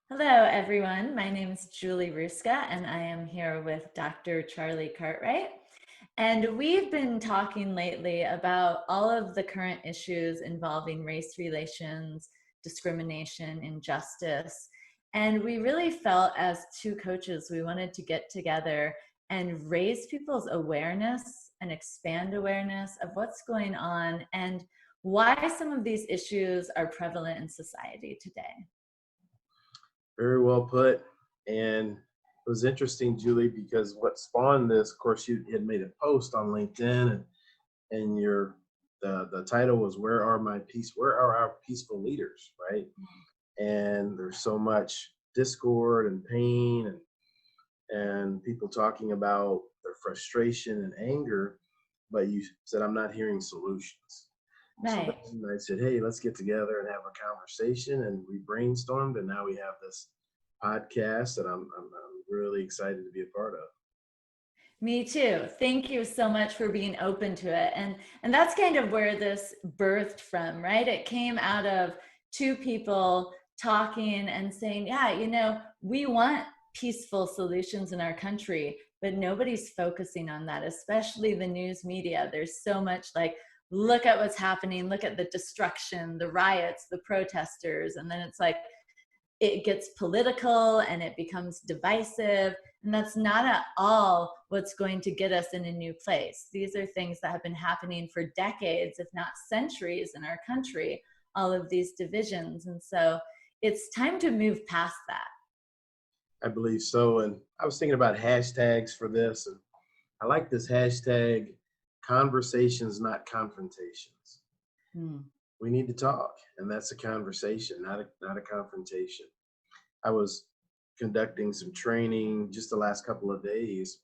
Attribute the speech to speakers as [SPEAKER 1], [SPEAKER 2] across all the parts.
[SPEAKER 1] Hello, everyone. My name is Julie Ruska, and I am here with Dr. Charlie Cartwright. And we've been talking lately about all of the current issues involving race relations, discrimination, injustice. And we really felt as two coaches, we wanted to get together and raise people's awareness and expand awareness of what's going on and why some of these issues are prevalent in society today.
[SPEAKER 2] Very well put. And it was interesting, Julie, because what spawned this, of course, you had made a post on LinkedIn and the title was where are our peaceful leaders, right? And there's so much discord and pain and people talking about their frustration and anger, but you said I'm not hearing solutions. So
[SPEAKER 1] Right.
[SPEAKER 2] then I said, hey, let's get together and have a conversation. And we brainstormed, and now we have this podcast that I'm really excited to be a part of.
[SPEAKER 1] Me too. Thank you so much for being open to it. And that's kind of where this birthed from, right? It came out of two people talking and saying, yeah, we want peaceful solutions in our country, but nobody's focusing on that, especially the news media. There's so much like, look at what's happening, look at the destruction, the riots, the protesters, and then it's like it gets political and it becomes divisive. And that's not at all what's going to get us in a new place. These are things that have been happening for decades, if not centuries, in our country, all of these divisions. And so it's time to move past that.
[SPEAKER 2] I believe so. And I was thinking about hashtags for this, and I like this hashtag conversations, not confrontations.
[SPEAKER 1] Hmm.
[SPEAKER 2] We need to talk, and that's a conversation, not a confrontation. I was conducting some training just the last couple of days.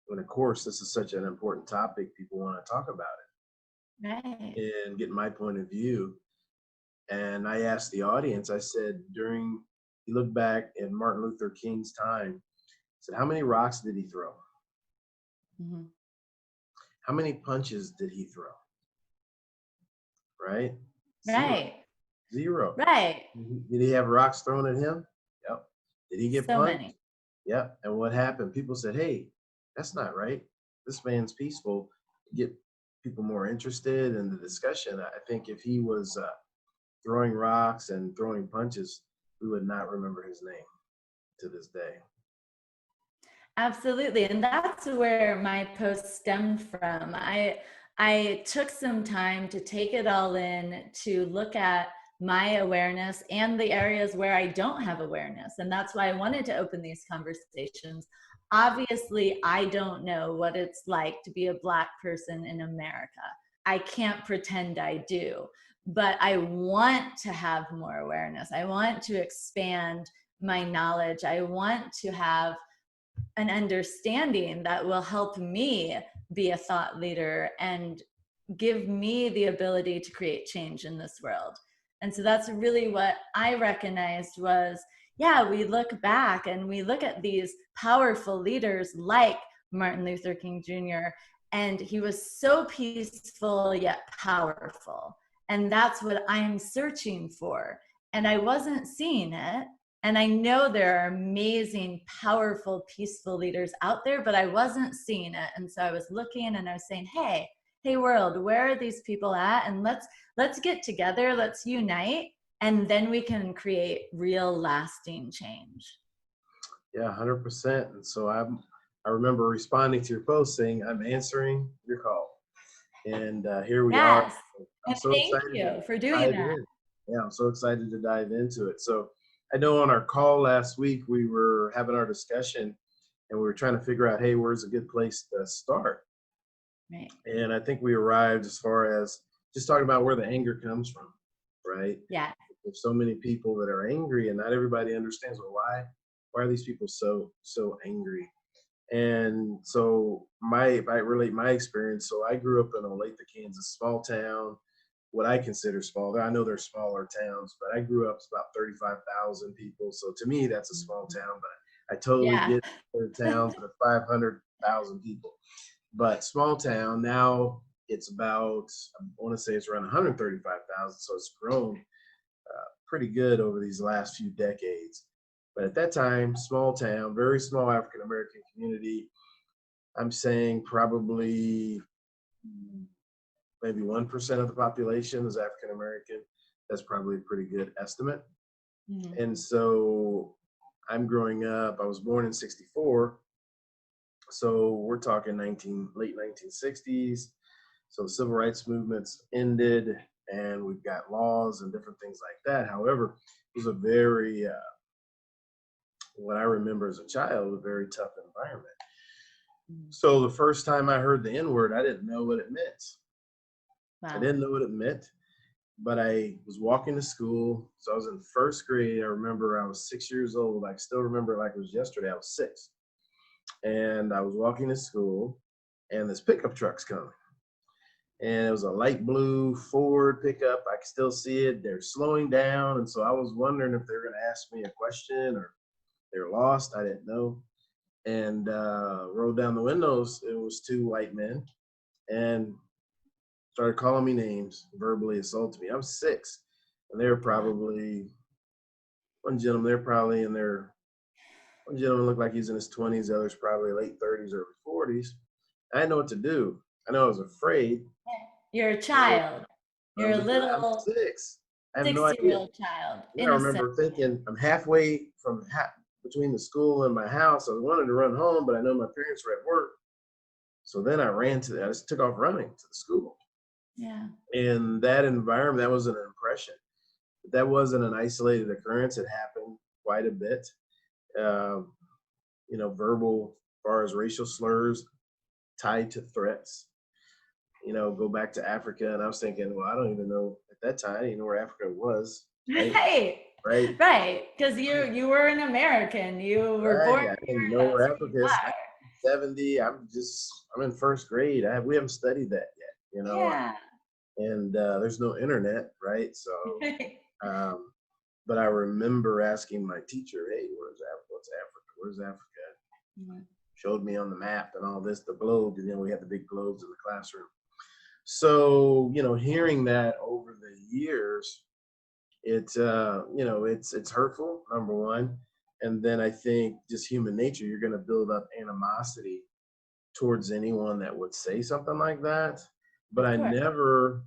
[SPEAKER 2] And of course, this is such an important topic. People want to talk about
[SPEAKER 1] Right.
[SPEAKER 2] it and get my point of view. And I asked the audience, I said, you look back at Martin Luther King's time, I said, how many rocks did he throw?
[SPEAKER 1] Mm-hmm.
[SPEAKER 2] How many punches did he throw? Right? Zero.
[SPEAKER 1] Right.
[SPEAKER 2] Zero.
[SPEAKER 1] Right.
[SPEAKER 2] Did he have rocks thrown at him? Yep. Did he get
[SPEAKER 1] So
[SPEAKER 2] punched?
[SPEAKER 1] many.
[SPEAKER 2] Yep. And what happened? People said, hey, that's not right. This man's peaceful. Get people more interested in the discussion. I think if he was throwing rocks and throwing punches, we would not remember his name to this day.
[SPEAKER 1] Absolutely. And that's where my post stemmed from. I took some time to take it all in, to look at my awareness and the areas where I don't have awareness. And that's why I wanted to open these conversations. Obviously, I don't know what it's like to be a Black person in America. I can't pretend I do, but I want to have more awareness. I want to expand my knowledge. I want to have an understanding that will help me be a thought leader and give me the ability to create change in this world. And so that's really what I recognized was, yeah, we look back and we look at these powerful leaders like Martin Luther King Jr., and he was so peaceful yet powerful. And that's what I'm searching for. And I wasn't seeing it. And I know there are amazing, powerful, peaceful leaders out there, but I wasn't seeing it. And so I was looking and I was saying, hey world, where are these people at? And let's get together, let's unite, and then we can create real lasting change.
[SPEAKER 2] Yeah, 100%. And so I remember responding to your post saying, I'm answering your call. And here we are.
[SPEAKER 1] Yes.
[SPEAKER 2] I'm
[SPEAKER 1] And
[SPEAKER 2] so
[SPEAKER 1] thank
[SPEAKER 2] excited to
[SPEAKER 1] you for doing
[SPEAKER 2] dive
[SPEAKER 1] that.
[SPEAKER 2] in. Yeah, I'm so excited to dive into it. So I know on our call last week, we were having our discussion and we were trying to figure out, hey, where's a good place to start?
[SPEAKER 1] Right.
[SPEAKER 2] And I think we arrived as far as just talking about where the anger comes from, right?
[SPEAKER 1] Yeah.
[SPEAKER 2] There's so many people that are angry and not everybody understands, well, why are these people so angry? And so if I relate my experience, so I grew up in Olathe, Kansas, small town, what I consider small. I know there's smaller towns, but I grew up about 35,000 people. So to me, that's a small town, but I totally
[SPEAKER 1] Yeah.
[SPEAKER 2] get other towns that are 500,000 people. But small town, now it's about, I want to say it's around 135,000. So it's grown pretty good over these last few decades. But at that time, small town, very small African American community. I'm saying probably maybe 1% of the population is African American. That's probably a pretty good estimate.
[SPEAKER 1] Mhm.
[SPEAKER 2] And so I'm growing up, I was born in 64. So we're talking late 1960s. So the civil rights movements ended and we've got laws and different things like that. However, it was a very, what I remember as a child, a very tough environment.
[SPEAKER 1] Mhm.
[SPEAKER 2] So the first time I heard the N word, I didn't know what it meant. I
[SPEAKER 1] Wow.
[SPEAKER 2] didn't know what it meant, but I was walking to school. So I was in first grade. I remember I was 6 years old. I still remember like it was yesterday. I was 6. And I was walking to school and this pickup truck's coming. And it was a light blue Ford pickup. I can still see it. They're slowing down. And so I was wondering if they were going to ask me a question or they're lost. I didn't know. And rolled down the windows. It was 2 white men and started calling me names, verbally assaulted me. I was 6. And they were
[SPEAKER 1] God.
[SPEAKER 2] probably, they're probably in their, one gentleman looked like he's in his 20s. The other's probably late 30s or 40s. I didn't know what to do. I know I was afraid.
[SPEAKER 1] You're a
[SPEAKER 2] So
[SPEAKER 1] child. You're a
[SPEAKER 2] I'm
[SPEAKER 1] little
[SPEAKER 2] 6. I have no idea.
[SPEAKER 1] 6-year-old child,
[SPEAKER 2] I
[SPEAKER 1] innocent.
[SPEAKER 2] remember thinking I'm halfway between the school and my house. I wanted to run home, but I know my parents were at work. So then I just took off running to the school.
[SPEAKER 1] Yeah.
[SPEAKER 2] In that environment, that was an impression. That wasn't an isolated occurrence. It happened quite a bit. Um, verbal, as far as racial slurs tied to threats. Go back to Africa, and I was thinking, well, I don't even know at that time. I didn't know where Africa was. Right.
[SPEAKER 1] Right.
[SPEAKER 2] Right.
[SPEAKER 1] Right. Because you were an American. You were born
[SPEAKER 2] Right. I
[SPEAKER 1] here.
[SPEAKER 2] didn't know
[SPEAKER 1] That's
[SPEAKER 2] where
[SPEAKER 1] who
[SPEAKER 2] Africa
[SPEAKER 1] you
[SPEAKER 2] is.
[SPEAKER 1] are.
[SPEAKER 2] 1970. I'm in first grade. We haven't studied that yet.
[SPEAKER 1] Yeah.
[SPEAKER 2] And there's no internet, right? So, but I remember asking my teacher, "Hey, where's Africa? What's Africa? Where's Africa?"
[SPEAKER 1] Mhm.
[SPEAKER 2] Showed me on the map and all this, the globe, and then we had the big globes in the classroom. So, hearing that over the years, it's hurtful, number one. And then I think just human nature, you're going to build up animosity towards anyone that would say something like that. But
[SPEAKER 1] Of
[SPEAKER 2] I
[SPEAKER 1] course.
[SPEAKER 2] never,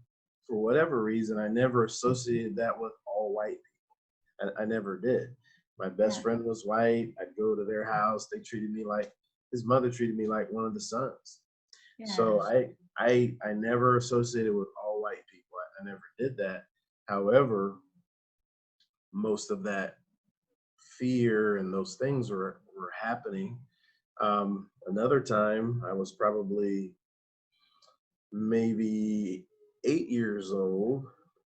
[SPEAKER 2] for whatever reason, I never associated that with all white people. I never did. My best
[SPEAKER 1] Yeah.
[SPEAKER 2] friend was white. I'd go to their house. They treated me like his mother treated me like one of the sons.
[SPEAKER 1] Yeah.
[SPEAKER 2] So I never associated with all white people. I never did that. However, most of that fear and those things were happening. Another time, I was probably maybe 8 years old,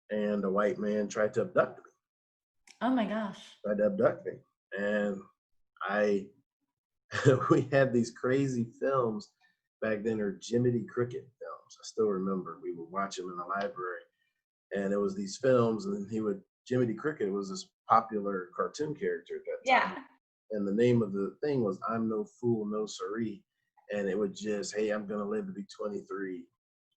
[SPEAKER 2] and a white man tried to abduct me.
[SPEAKER 1] Oh my gosh.
[SPEAKER 2] And I we had these crazy films back then, or Jiminy Cricket films. I still remember we would watch them in the library, and it was these films, and then Jiminy Cricket was this popular cartoon character at that time.
[SPEAKER 1] Yeah.
[SPEAKER 2] And the name of the thing was "I'm No Fool, No Siree," and it would just, "Hey, I'm gonna live to be 23,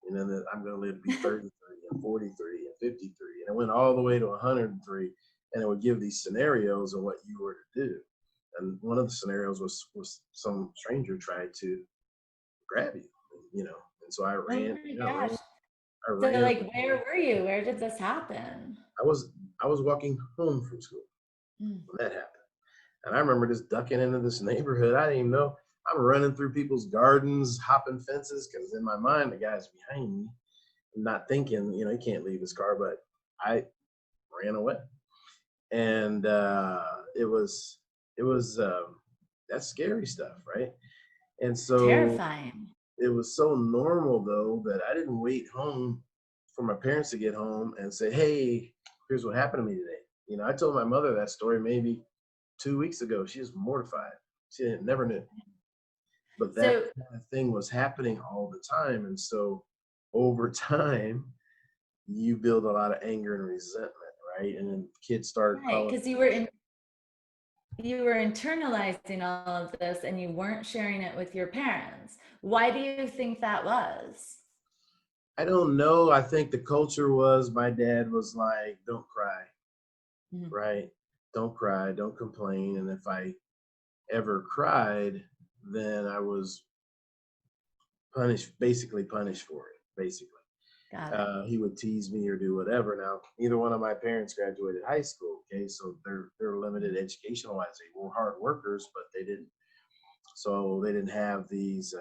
[SPEAKER 2] and then I'm gonna live to be 33 and 43 and 53," and it went all the way to 103, and it would give these scenarios of what you were to do. And one of the scenarios was some stranger tried to grab you, and so I
[SPEAKER 1] Oh
[SPEAKER 2] ran,
[SPEAKER 1] my gosh.
[SPEAKER 2] I
[SPEAKER 1] So
[SPEAKER 2] ran.
[SPEAKER 1] like where were you? Where did this happen?
[SPEAKER 2] I was walking home from school
[SPEAKER 1] Mm.
[SPEAKER 2] when that happened. And I remember just ducking into this neighborhood. I didn't even know. I'm running through people's gardens, hopping fences, because in my mind, the guy's behind me, not thinking, he can't leave his car, but I ran away. And it was that's scary stuff, right? And so
[SPEAKER 1] Terrifying.
[SPEAKER 2] it was so normal, though, that I didn't wait home for my parents to get home and say, "Hey, here's what happened to me today." I told my mother that story maybe 2 weeks ago. She was mortified. She never knew. But that
[SPEAKER 1] So
[SPEAKER 2] kind of thing was happening all the time. And so over time, you build a lot of anger and resentment, right? And then kids start
[SPEAKER 1] right,
[SPEAKER 2] calling.
[SPEAKER 1] because you were internalizing all of this and you weren't sharing it with your parents. Why do you think that was?
[SPEAKER 2] I don't know. I think the culture was my dad was like, "Don't cry,
[SPEAKER 1] Mhm.
[SPEAKER 2] right? don't cry, don't complain. And if I ever cried, then I was punished, basically punished for it, basically.
[SPEAKER 1] Got it.
[SPEAKER 2] He would tease me or do whatever. Now, neither one of my parents graduated high school. Okay, so they're limited educational wise. They were hard workers, but they didn't have these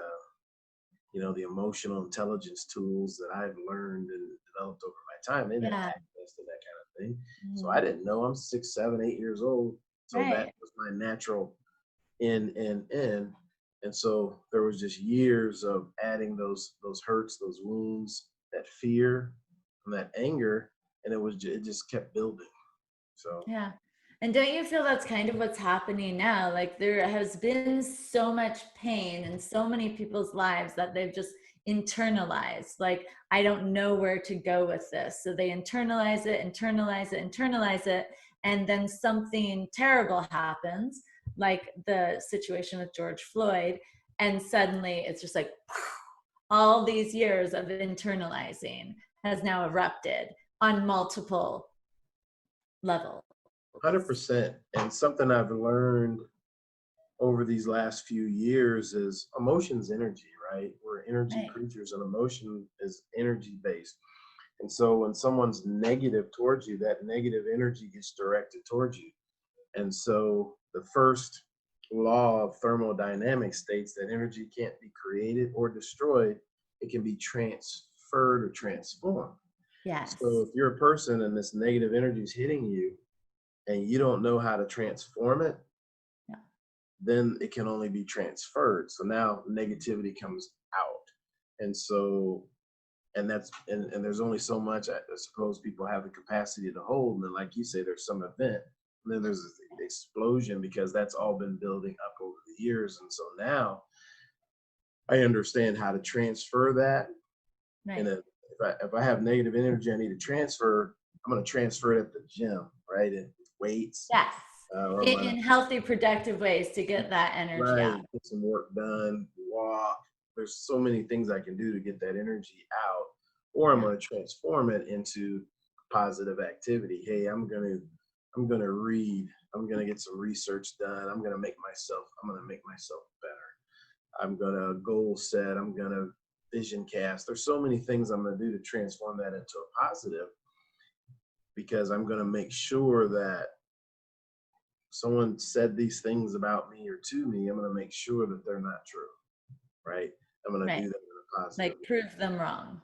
[SPEAKER 2] the emotional intelligence tools that I've learned and developed over my time. They didn't have
[SPEAKER 1] Yeah.
[SPEAKER 2] access to that kind of thing. So I
[SPEAKER 1] Mhm.
[SPEAKER 2] didn't know. I'm 6, 7, 8 years old. So that
[SPEAKER 1] Right.
[SPEAKER 2] was my natural in. And so there was just years of adding those hurts, those wounds, that fear and that anger, and it just kept building. So
[SPEAKER 1] Yeah. And don't you feel that's kind of what's happening now? Like there has been so much pain in so many people's lives that they've just internalized. Like, I don't know where to go with this. So they internalize it, internalize it, internalize it. And then something terrible happens, like the situation with George Floyd. And suddenly it's just like all these years of internalizing has now erupted on multiple levels.
[SPEAKER 2] 100%. And something I've learned over these last few years is emotion's energy, right? We're energy
[SPEAKER 1] Right.
[SPEAKER 2] creatures, and emotion is energy based. And so when someone's negative towards you, that negative energy gets directed towards you. And so the first law of thermodynamics states that energy can't be created or destroyed, it can be transferred or transformed. So
[SPEAKER 1] Yes.
[SPEAKER 2] if you're a person and this negative energy is hitting you and you don't know how to transform it,
[SPEAKER 1] Yeah.
[SPEAKER 2] then it can only be transferred. So now negativity comes out. And so and there's only so much I suppose people have the capacity to hold. And then like you say, there's some event, and then there's this explosion because that's all been building up over the years. And so now I understand how to transfer that. And
[SPEAKER 1] Right.
[SPEAKER 2] if I have negative energy I need to transfer, I'm going to transfer it at the gym, right? And weights,
[SPEAKER 1] Yes.
[SPEAKER 2] or I'm going to
[SPEAKER 1] In healthy, productive ways to get that energy out.
[SPEAKER 2] right, get some work done, walk. There's so many things I can do to get that energy out, or I'm
[SPEAKER 1] Yeah.
[SPEAKER 2] going to transform it into positive activity. Hey, I'm gonna read. I'm gonna get some research done. I'm gonna make myself better. I'm gonna goal set. I'm gonna vision cast. There's so many things I'm gonna do to transform that into a positive because I'm gonna make sure that someone said these things about me or to me, I'm going to make sure that they're not true, right? I'm going to
[SPEAKER 1] Right.
[SPEAKER 2] do that in a positive
[SPEAKER 1] Like prove them wrong.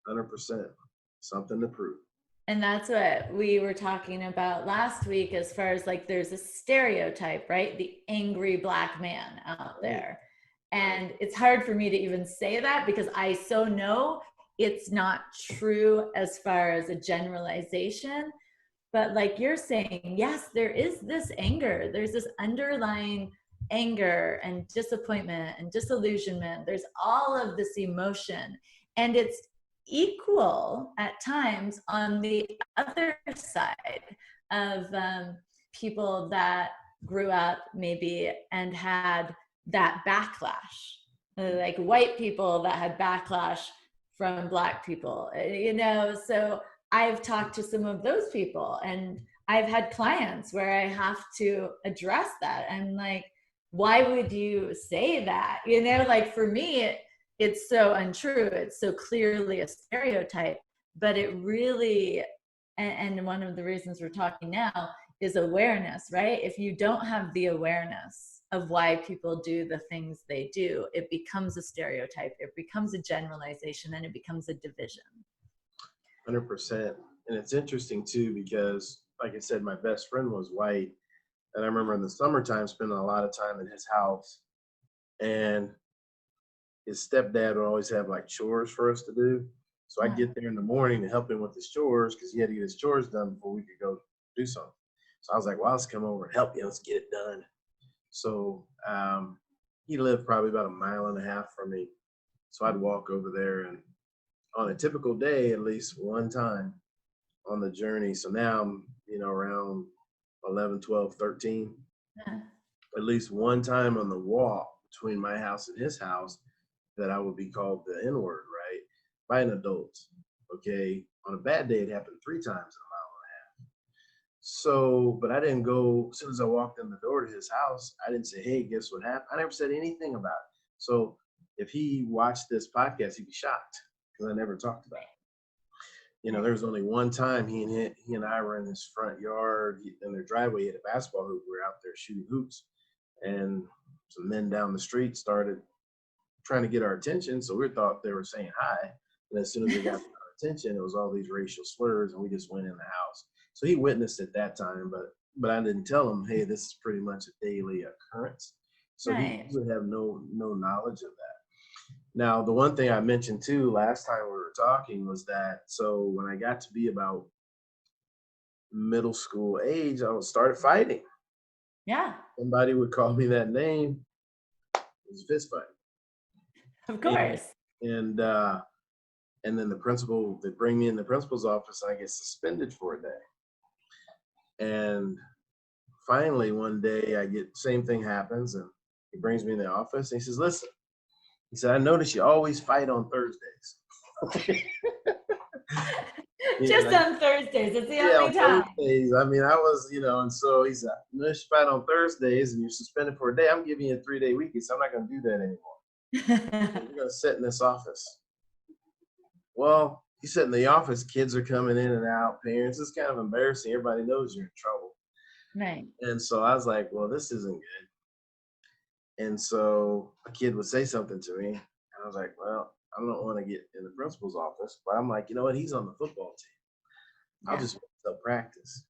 [SPEAKER 2] 100%, something to prove.
[SPEAKER 1] And that's what we were talking about last week, as far as like there's a stereotype, right? The angry black man out
[SPEAKER 2] Right,
[SPEAKER 1] there.
[SPEAKER 2] right,
[SPEAKER 1] And it's hard for me to even say that because I so know it's not true as far as a generalization. But like you're saying, yes, there is this anger. There's this underlying anger and disappointment and disillusionment. There's all of this emotion. And it's equal at times on the other side of people that grew up maybe and had that backlash, like white people that had backlash from black people, so I've talked to some of those people, and I've had clients where I have to address that. I'm like, why would you say that? Like for me, it's so untrue. It's so clearly a stereotype, but it really, and one of the reasons we're talking now is awareness, right? If you don't have the awareness of why people do the things they do, it becomes a stereotype, it becomes a generalization, and it becomes a division.
[SPEAKER 2] 100%. And it's interesting too because, like I said, my best friend was white, and I remember in the summertime spending a lot of time in his house, and his stepdad would always have like chores for us to do. So I'd
[SPEAKER 1] Yeah.
[SPEAKER 2] get there in the morning to help him with his chores because he had to get his chores done before we could go do something. So I was like, well, let's come over and help you. Let's get it done. So he lived probably about a mile and a half from me. So I'd walk over there, and on a typical day, at least one time on the journey. So now I'm, around 11, 12, 13.
[SPEAKER 1] Yeah.
[SPEAKER 2] At least one time on the walk between my house and his house that I would be called the N word, right? By an adult. Okay. On a bad day, it happened 3 times in a mile. So, but I didn't go, as soon as I walked in the door to his house, I didn't say, hey, guess what happened? I never said anything about it. So if he watched this podcast, he'd be shocked because I never talked about it. You know, there was only one time he and I were in his front yard in their driveway. He had a basketball hoop. We were out there shooting hoops, and some men down the street started trying to get our attention. So we thought they were saying hi, and as soon as they got our attention, it was all these racial slurs, and we just went in the house. So he witnessed it that time, but I didn't tell him, hey, this is pretty much a daily occurrence. So he
[SPEAKER 1] Right.
[SPEAKER 2] would have no knowledge of that. Now, the one thing I mentioned too last time we were talking was that so when I got to be about middle school age, I started fighting.
[SPEAKER 1] Yeah,
[SPEAKER 2] Somebody would call me that name. It was a fist fight.
[SPEAKER 1] of
[SPEAKER 2] And
[SPEAKER 1] course.
[SPEAKER 2] and uh and then the principal, they bring me in the principal's office and I get suspended for a day. And finally one day I get same thing happens and he brings me in the office and he says, listen, he said, I notice you always fight on Thursdays.
[SPEAKER 1] Just
[SPEAKER 2] Yeah,
[SPEAKER 1] on Thursdays. It's the
[SPEAKER 2] yeah,
[SPEAKER 1] only
[SPEAKER 2] on
[SPEAKER 1] time.
[SPEAKER 2] Thursdays. I mean, I was, and so he said, no, you fight on Thursdays and you're suspended for a day. I'm giving you a 3-day week. He said, I'm not going to do that anymore. You're going to sit in this office. Well, you sit in the office, kids are coming in and out, parents. It's kind of embarrassing. Everybody knows you're in trouble.
[SPEAKER 1] Right.
[SPEAKER 2] And so I was like, well, this isn't good. And so a kid would say something to me. And I was like, well, I don't want to get in the principal's office. But I'm like, you know what? He's on the football team. I'll
[SPEAKER 1] Yeah.
[SPEAKER 2] just wait till practice.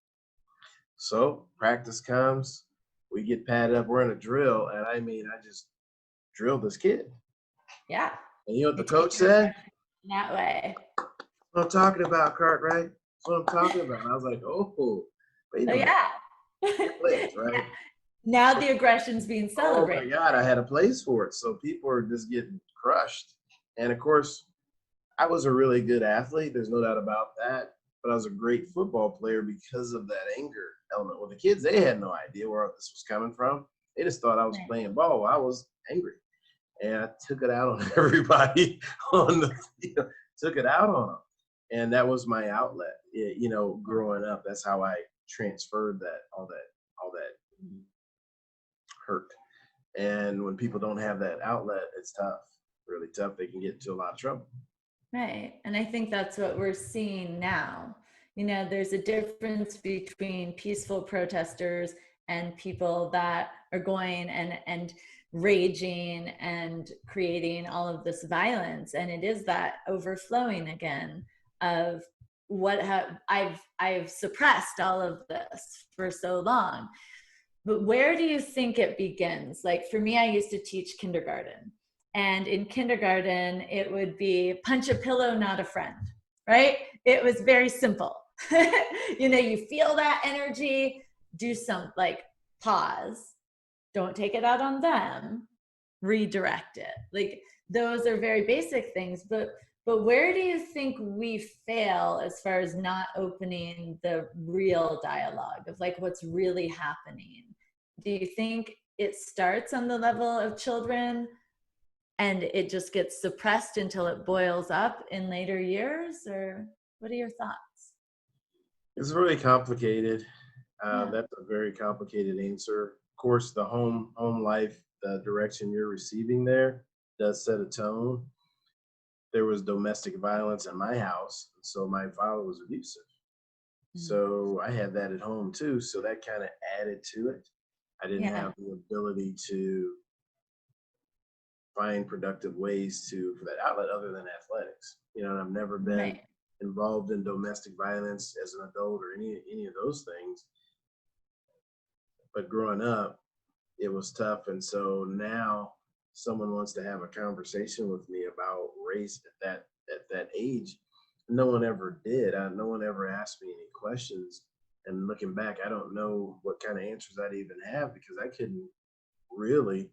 [SPEAKER 2] So practice comes, we get padded up, we're in a drill, and I mean, I just drilled this kid.
[SPEAKER 1] Yeah.
[SPEAKER 2] And you know what the
[SPEAKER 1] You
[SPEAKER 2] coach
[SPEAKER 1] take your
[SPEAKER 2] said?
[SPEAKER 1] aggression that way.
[SPEAKER 2] What I'm talking about, Cartwright. That's what I'm talking about. And I was like, oh, wait
[SPEAKER 1] Oh
[SPEAKER 2] a minute.
[SPEAKER 1] yeah.
[SPEAKER 2] It clicked,
[SPEAKER 1] Yeah.
[SPEAKER 2] right?
[SPEAKER 1] Now the aggression's being
[SPEAKER 2] Oh my
[SPEAKER 1] celebrated.
[SPEAKER 2] God, I had a place for it. So people are just getting crushed. And of course, I was a really good athlete. There's no doubt about that. But I was a great football player because of that anger element. Well, the kids, they had no idea where this was coming from. They just thought I was
[SPEAKER 1] Right.
[SPEAKER 2] playing ball. I was angry. And I took it out on everybody on the took it out on them. And that was my outlet. Growing up, that's how I transferred all that hurt. And when people don't have that outlet, it's tough, really tough. They can get into a lot of trouble.
[SPEAKER 1] Right. And I think that's what we're seeing now. There's a difference between peaceful protesters and people that are going and raging and creating all of this violence. And it is that overflowing again of I've suppressed all of this for so long. But where do you think it begins? Like for me, I used to teach kindergarten. And in kindergarten, it would be punch a pillow, not a friend, right? It was very simple. You feel that energy, do some like pause, don't take it out on them, redirect it. Like those are very basic things, but where do you think we fail as far as not opening the real dialogue of like what's really happening? Do you think it starts on the level of children and it just gets suppressed until it boils up in later years? Or what are your thoughts?
[SPEAKER 2] It's really complicated.
[SPEAKER 1] Yeah.
[SPEAKER 2] That's a very complicated answer. Of course, the home life, the direction you're receiving there does set a tone. There was domestic violence in my house, so my father was abusive. So I had that at home too. So that kind of added to it. I didn't
[SPEAKER 1] Yeah.
[SPEAKER 2] have the ability to find productive ways for that outlet other than athletics. I've never been
[SPEAKER 1] Right.
[SPEAKER 2] involved in domestic violence as an adult or any of those things. But growing up, it was tough. And so now someone wants to have a conversation with me about race at that age. No one ever did. No one ever asked me any questions. And looking back, I don't know what kind of answers I'd even have because I couldn't really,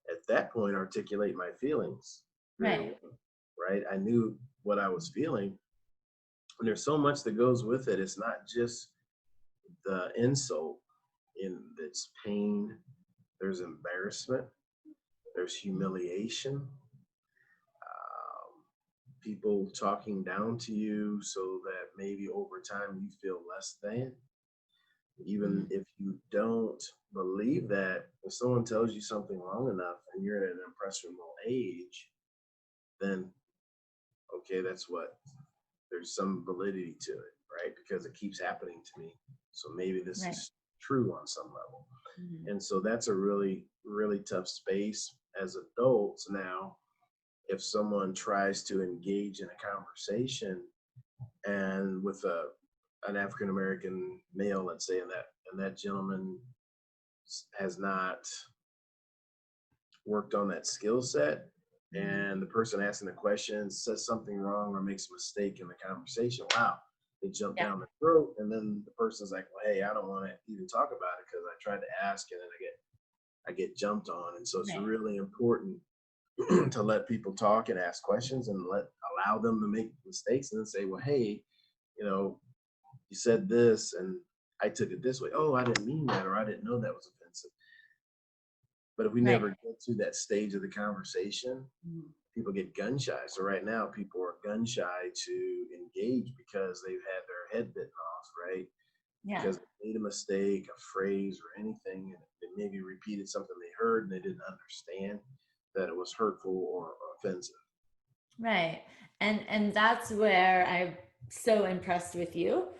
[SPEAKER 2] at that point, articulate my feelings very
[SPEAKER 1] Right.
[SPEAKER 2] well. Right? I knew what I was feeling. And there's so much that goes with it. It's not just the insult, in its pain. There's embarrassment. There's humiliation. People talking down to you so that maybe over time you feel less than. Even if you don't believe that, if someone tells you something long enough and you're at an impressionable age, then okay, that's what there's some validity to it, right? Because it keeps happening to me. So maybe this
[SPEAKER 1] Right.
[SPEAKER 2] is true on some level.
[SPEAKER 1] Mhm.
[SPEAKER 2] And so that's a really, really tough space as adults now. If someone tries to engage in a conversation and with an African American male, let's say, and that gentleman has not worked on that skill set,
[SPEAKER 1] Mhm.
[SPEAKER 2] and the person asking the question says something wrong or makes a mistake in the conversation, wow, they jump
[SPEAKER 1] Yeah.
[SPEAKER 2] down the throat, and then the person's like, well, hey, I don't want to even talk about it because I tried to ask and then I get jumped on. And so it's
[SPEAKER 1] Right.
[SPEAKER 2] really important to let people talk and ask questions and allow them to make mistakes and then say, well, hey, you know, you said this and I took it this way. Oh, I didn't mean that, or I didn't know that was offensive. But if we
[SPEAKER 1] Right.
[SPEAKER 2] never get to that stage of the conversation,
[SPEAKER 1] Mhm.
[SPEAKER 2] people get gun shy. So right now, people are gun shy to engage because they've had their head bitten off, right?
[SPEAKER 1] Yeah.
[SPEAKER 2] Because they made a mistake, a phrase, or anything, and they maybe repeated something they heard and they didn't understand that it was hurtful or offensive.
[SPEAKER 1] Right. And that's where I'm so impressed with you,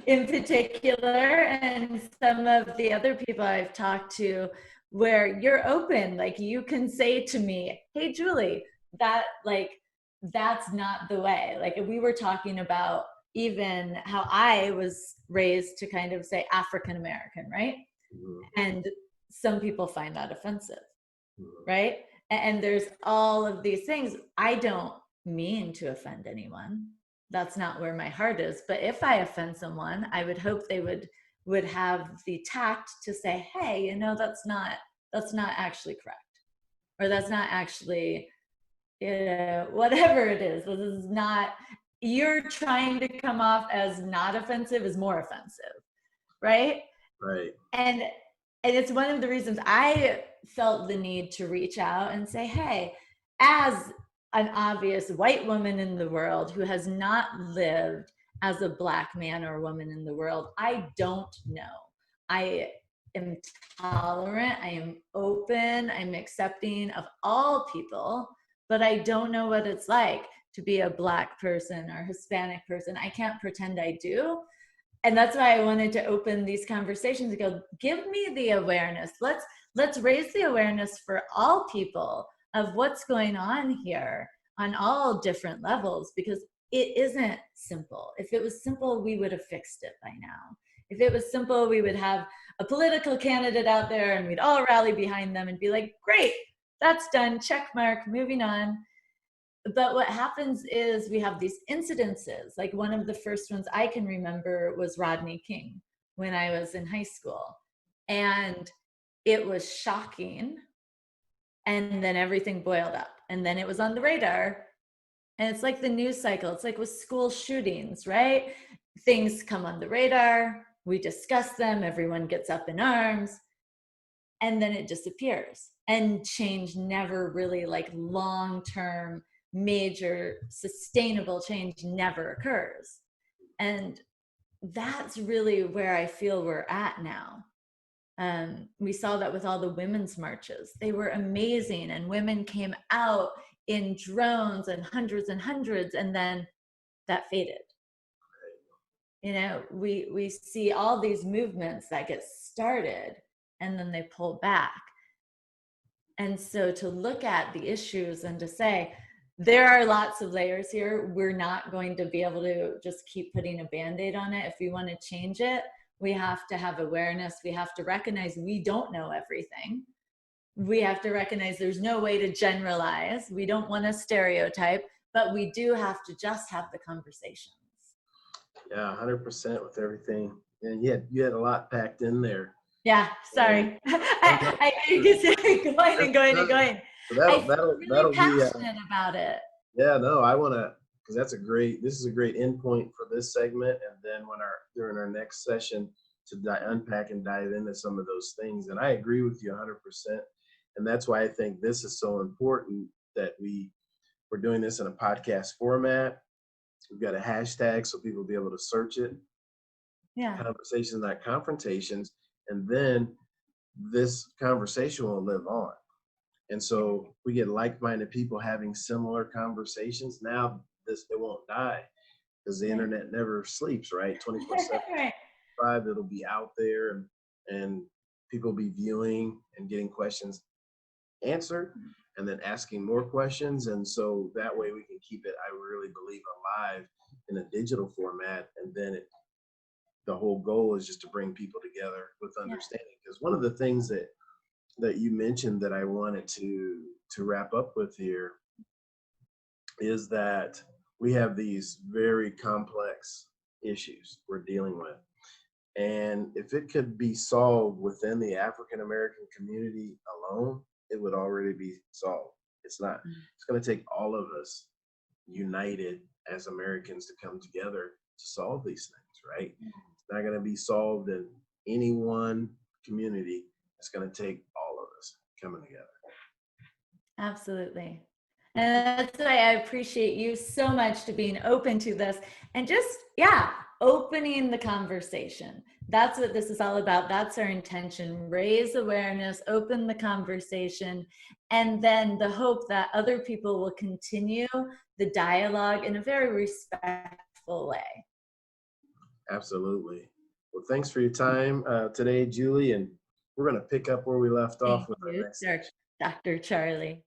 [SPEAKER 1] in particular, and some of the other people I've talked to, where you're open. Like you can say to me, "Hey, Julie, that like that's not the way." Like we were talking about even how I was raised to kind of say African American, right?
[SPEAKER 2] Mhm,
[SPEAKER 1] And some people find that offensive,
[SPEAKER 2] mhm,
[SPEAKER 1] right? And there's all of these things. I don't mean to offend anyone. That's not where my heart is. But if I offend someone, I would hope they would have the tact to say, "Hey, that's not actually correct, or that's not actually, whatever it is. This is not. You're trying to come off as not offensive is more offensive, right?"
[SPEAKER 2] right.
[SPEAKER 1] And it's one of the reasons I felt the need to reach out and say, "Hey, as an obvious white woman in the world who has not lived as a black man or woman in the world, I don't know. I am tolerant, I am open, I'm accepting of all people, but I don't know what it's like to be a black person or Hispanic person. I can't pretend I do." And that's why I wanted to open these conversations and go, give me the awareness. Let's raise the awareness for all people of what's going on here on all different levels, because it isn't simple. If it was simple, we would have fixed it by now. If it was simple, we would have a political candidate out there and we'd all rally behind them and be like, great, that's done, check mark, moving on. But what happens is we have these incidences. Like one of the first ones I can remember was Rodney King when I was in high school. And it was shocking. And then everything boiled up. And then it was on the radar. And it's like the news cycle. It's like with school shootings, right? Things come on the radar. We discuss them. Everyone gets up in arms. And then it disappears. And change never really, like long term, major, sustainable change never occurs. And that's really where I feel we're at now. We saw that with all the women's marches. They were amazing, and women came out in drones and hundreds, and then that faded. We see all these movements that get started and then they pull back. And so to look at the issues and to say, there are lots of layers here. We're not going to be able to just keep putting a Band-Aid on it. If we want to change it, we have to have awareness. We have to recognize we don't know everything. We have to recognize there's no way to generalize. We don't want to stereotype, but we do have to just have the conversations.
[SPEAKER 2] Yeah, 100% with everything. And you had a lot packed in there.
[SPEAKER 1] Yeah,
[SPEAKER 2] And
[SPEAKER 1] sorry. I keep going and going and going.
[SPEAKER 2] so
[SPEAKER 1] I
[SPEAKER 2] that'll
[SPEAKER 1] feel
[SPEAKER 2] that'll
[SPEAKER 1] really
[SPEAKER 2] that'll be
[SPEAKER 1] passionate about it.
[SPEAKER 2] yeah, no, I want to, because this is a great endpoint for this segment. And then during our next session to unpack and dive into some of those things. And I agree with you 100%. And that's why I think this is so important that we're doing this in a podcast format. We've got a hashtag so people will be able to search it.
[SPEAKER 1] Yeah.
[SPEAKER 2] conversations, not confrontations, and then this conversation will live on. And so we get like-minded people having similar conversations. Now this it won't die because the
[SPEAKER 1] Right.
[SPEAKER 2] internet never sleeps, right? 24/7,
[SPEAKER 1] Right.
[SPEAKER 2] 5, it'll be out there, and people be viewing and getting questions answered and then asking more questions. And so that way we can keep it, I really believe, alive in a digital format. And then the whole goal is just to bring people together with
[SPEAKER 1] Yeah.
[SPEAKER 2] understanding. Because one of the things that you mentioned that I wanted to wrap up with here is that we have these very complex issues we're dealing with. And if it could be solved within the African American community alone, it would already be solved. It's not.
[SPEAKER 1] Mm.
[SPEAKER 2] It's going to take all of us united as Americans to come together to solve these things, right? It's not going to be solved in any one community. It's going to take all of us coming together.
[SPEAKER 1] Absolutely. And that's why I appreciate you so much to being open to this and just, yeah, opening the conversation. That's what this is all about. That's our intention. Raise awareness, open the conversation, and then the hope that other people will continue the dialogue in a very respectful way.
[SPEAKER 2] Absolutely. Well, thanks for your time today, Julie. And we're going to pick up where we left
[SPEAKER 1] Thank
[SPEAKER 2] off with our
[SPEAKER 1] you,
[SPEAKER 2] next section.
[SPEAKER 1] Dr. Charlie.